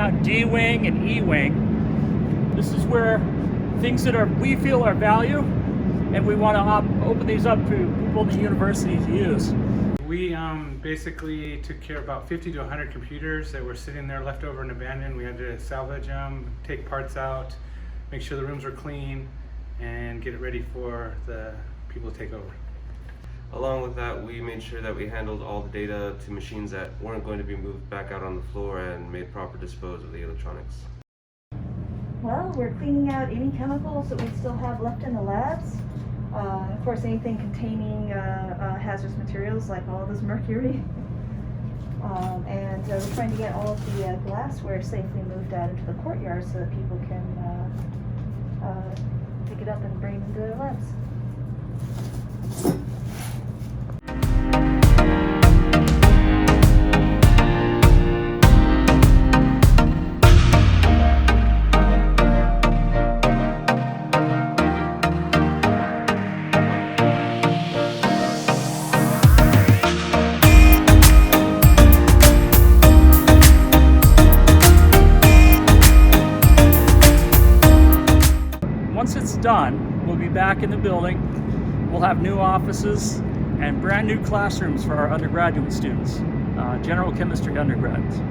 out D wing and E wing. This is where things that we feel are value, and we want to open these up to people in the university to use. We basically took care of about 50 to 100 computers that were sitting there left over and abandoned. We had to salvage them, take parts out, make sure the rooms were clean, and get it ready for the people to take over. Along with that, we made sure that we handled all the data to machines that weren't going to be moved back out on the floor and made proper dispose of the electronics. Well, we're cleaning out any chemicals that we still have left in the labs. Of course, anything containing hazardous materials like all this mercury. And we're trying to get all of the glassware safely moved out into the courtyard so that people can pick it up and bring it into their labs. Once it's done, we'll be back in the building. We'll have new offices and brand new classrooms for our undergraduate students, general chemistry undergrads.